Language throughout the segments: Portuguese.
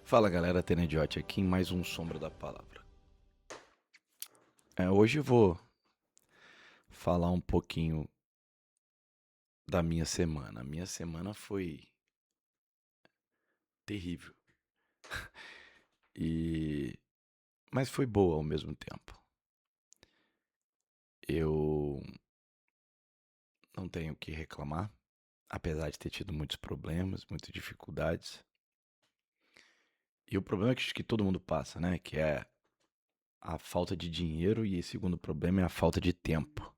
Fala galera, Tenediote aqui em mais um Sombra da Palavra. Hoje eu vou falar um pouquinho da minha semana. Minha semana foi terrível, e mas foi boa ao mesmo tempo. Eu não tenho o que reclamar, apesar de ter tido muitos problemas, muitas dificuldades. E o problema é que todo mundo passa, né? Que é a falta de dinheiro e o segundo problema é a falta de tempo.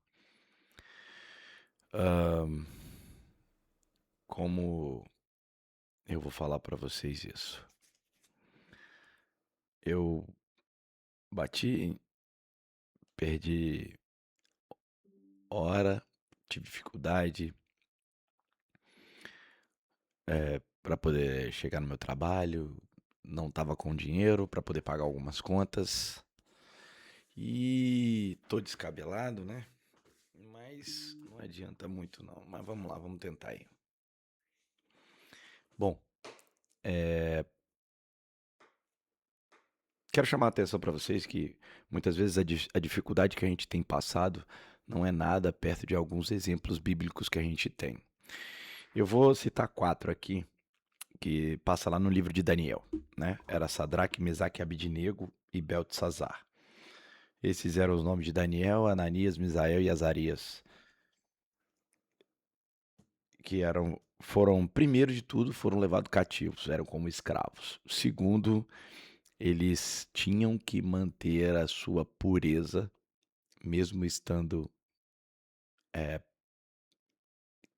Ahn, como eu vou falar pra vocês isso? Eu bati, perdi hora, tive dificuldade para poder chegar no meu trabalho, não estava com dinheiro para poder pagar algumas contas e tô descabelado, né? Mas não adianta muito não. Mas vamos lá, vamos tentar aí. Bom, quero chamar a atenção para vocês que muitas vezes a dificuldade que a gente tem passado não é nada perto de alguns exemplos bíblicos que a gente tem. Eu vou citar 4 aqui que passa lá no livro de Daniel, né? Era Sadraque, Mesaque, Abidnego e Beltesazar. Esses eram os nomes de Daniel, Ananias, Misael e Azarias, que foram, primeiro de tudo, foram levados cativos, eram como escravos. Segundo, eles tinham que manter a sua pureza, mesmo estando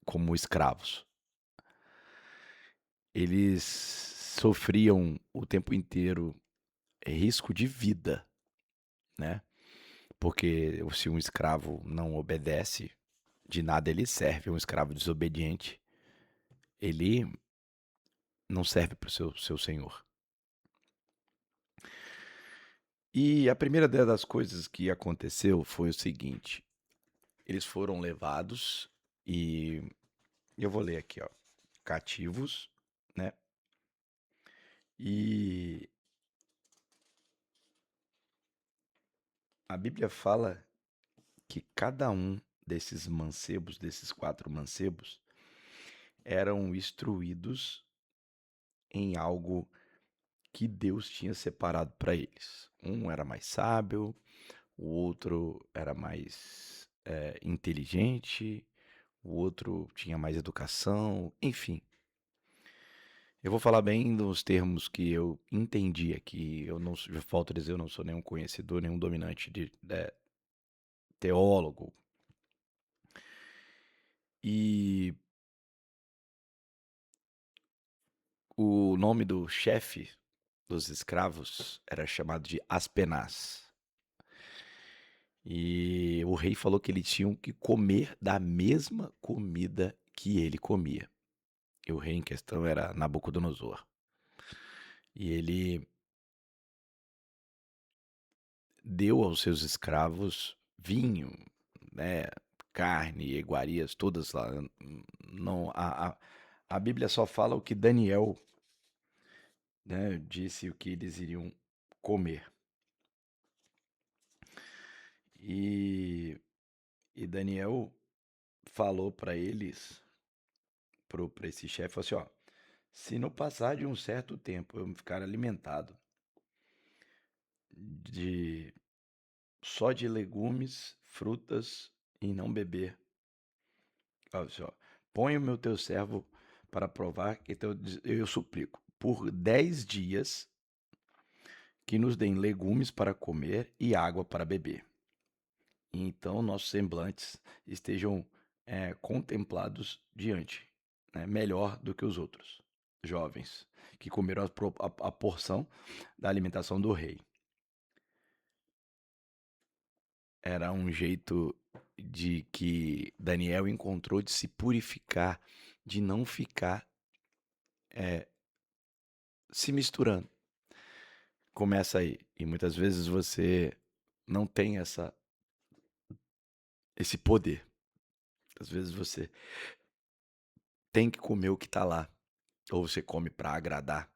como escravos. Eles sofriam o tempo inteiro risco de vida, né? Porque se um escravo não obedece, de nada ele serve. Um escravo desobediente, ele não serve para o seu senhor. E a primeira das coisas que aconteceu foi o seguinte: eles foram levados e eu vou ler aqui, ó, cativos, né? E a Bíblia fala que cada um desses mancebos, desses 4 mancebos, eram instruídos em algo que Deus tinha separado para eles. Um era mais sábio, o outro era mais inteligente, o outro tinha mais educação, enfim. Eu vou falar bem nos termos que eu entendi aqui. Eu não, eu volto a dizer, eu não sou nenhum conhecedor, nenhum dominante de teólogo. E o nome do chefe dos escravos era chamado de Aspenaz. E o rei falou que eles tinham que comer da mesma comida que ele comia. E o rei em questão era Nabucodonosor. E ele deu aos seus escravos vinho, né, carne, iguarias, todas lá. Não, a Bíblia só fala o que Daniel, né, disse o que eles iriam comer. E, e Daniel falou para eles, para esse chefe, falou assim, ó, se não passar de um certo tempo eu ficar alimentado de só de legumes, frutas e não beber, olha só, põe o meu teu servo para provar, então eu suplico, por 10 dias que nos deem legumes para comer e água para beber. E então nossos semblantes estejam contemplados diante, né, melhor do que os outros jovens que comeram a porção da alimentação do rei. Era um jeito de que Daniel encontrou de se purificar, de não ficar se misturando. Começa aí. E muitas vezes você não tem esse poder. Às vezes você tem que comer o que tá lá. Ou você come para agradar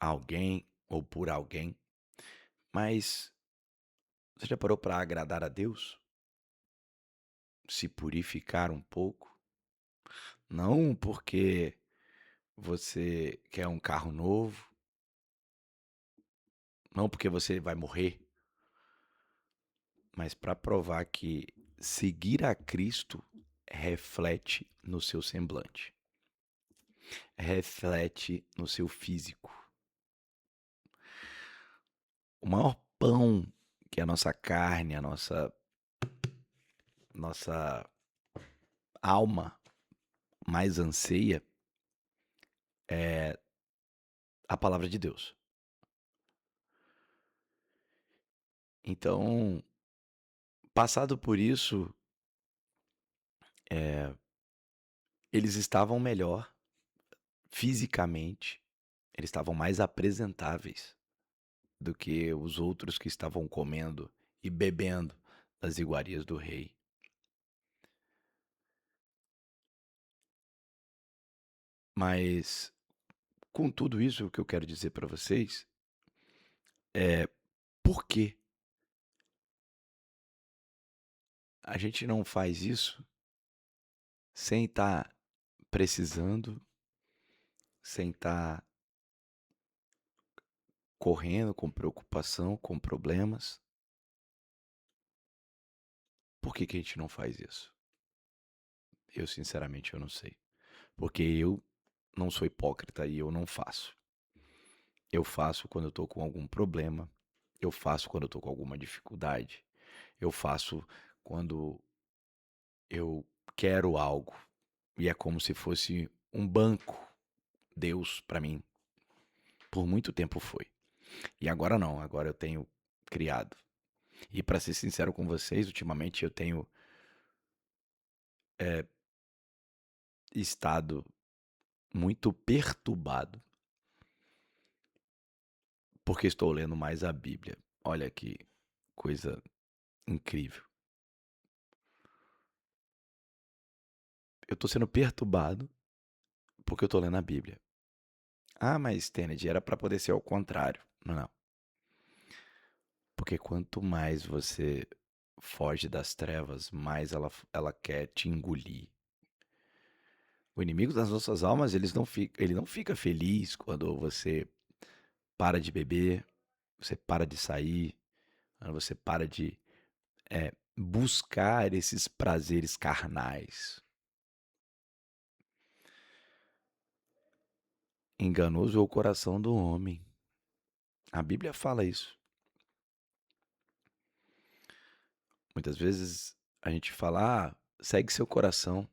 alguém ou por alguém, mas você já parou para agradar a Deus? Se purificar um pouco? Não porque você quer um carro novo, não porque você vai morrer, mas para provar que seguir a Cristo reflete no seu semblante, reflete no seu físico. O maior pão que a nossa carne, a nossa alma mais anseia é a palavra de Deus. Então, passado por isso, eh, eles estavam melhor fisicamente, eles estavam mais apresentáveis do que os outros que estavam comendo e bebendo das iguarias do rei. Mas com tudo isso, o que eu quero dizer para vocês é por que a gente não faz isso sem estar precisando, sem estar correndo com preocupação, com problemas. Por que que a gente não faz isso? Eu sinceramente eu não sei. Porque eu não sou hipócrita e eu não faço. Eu faço quando eu tô com algum problema, eu faço quando eu tô com alguma dificuldade, eu faço quando eu quero algo e é como se fosse um banco. Deus para mim por muito tempo foi. E agora não, agora eu tenho criado. E para ser sincero com vocês, ultimamente eu tenho estado muito perturbado porque estou lendo mais a Bíblia. Olha que coisa incrível. Eu tô sendo perturbado porque eu tô lendo a Bíblia. Ah, mas Kennedy, era para poder ser ao contrário. Não, não. Porque quanto mais você foge das trevas, mais ela quer te engolir. O inimigo das nossas almas, ele não fica feliz quando você para de beber, você para de sair, quando você para de buscar esses prazeres carnais. Enganoso é o coração do homem. A Bíblia fala isso. Muitas vezes a gente fala, segue seu coração,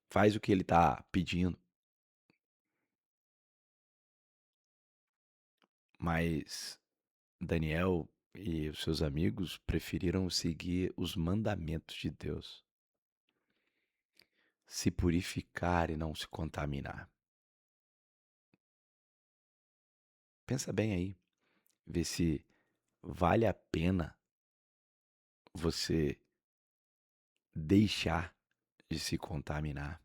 faz o que ele está pedindo, mas Daniel e os seus amigos preferiram seguir os mandamentos de Deus, se purificar e não se contaminar. Pensa bem aí, vê se vale a pena você deixar de se contaminar.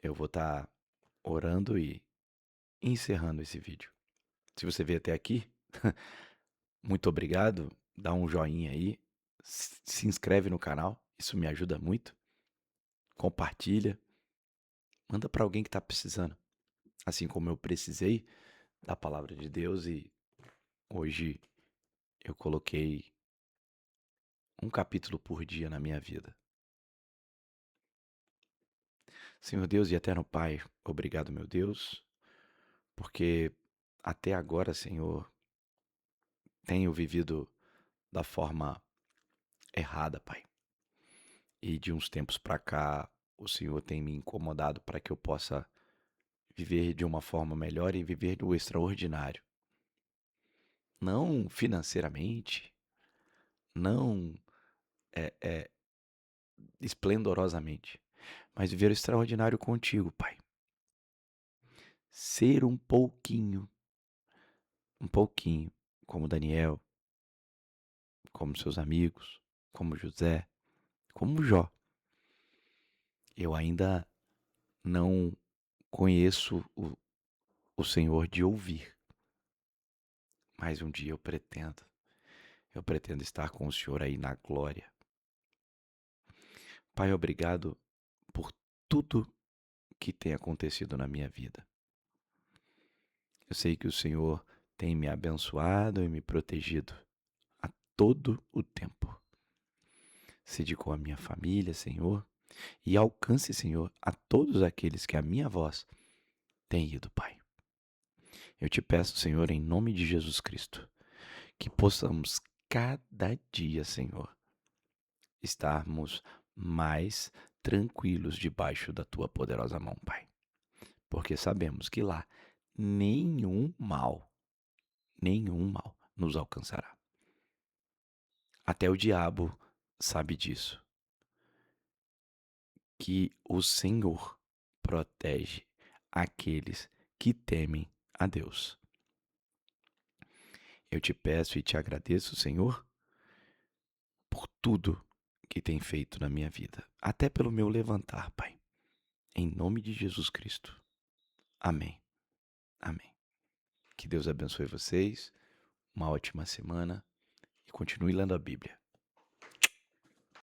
Eu vou estar orando e encerrando esse vídeo. Se você veio até aqui, muito obrigado. Dá um joinha aí, se inscreve no canal, isso me ajuda muito. Compartilha, manda para alguém que está precisando. Assim como eu precisei da palavra de Deus e hoje eu coloquei um capítulo por dia na minha vida. Senhor Deus e eterno Pai, obrigado, meu Deus, porque até agora, Senhor, tenho vivido da forma errada, Pai. E de uns tempos para cá, o Senhor tem me incomodado para que eu possa viver de uma forma melhor e viver do extraordinário. Não financeiramente, não esplendorosamente, mas viver o extraordinário contigo, Pai. Ser um pouquinho, como Daniel, como seus amigos, como José, como Jó. Eu ainda não conheço o Senhor de ouvir, mas um dia eu pretendo estar com o Senhor aí na glória. Pai, obrigado por tudo que tem acontecido na minha vida. Eu sei que o Senhor tem me abençoado e me protegido a todo o tempo. Sede com a minha família, Senhor, e alcance, Senhor, a todos aqueles que a minha voz tem ido, Pai. Eu te peço, Senhor, em nome de Jesus Cristo, que possamos cada dia, Senhor, estarmos mais tranquilos debaixo da tua poderosa mão, Pai. Porque sabemos que lá nenhum mal nos alcançará. Até o diabo sabe disso, que o Senhor protege aqueles que temem a Deus. Eu te peço e te agradeço, Senhor, por tudo que tem feito na minha vida, até pelo meu levantar, Pai. Em nome de Jesus Cristo. Amém. Amém. Que Deus abençoe vocês, uma ótima semana e continue lendo a Bíblia.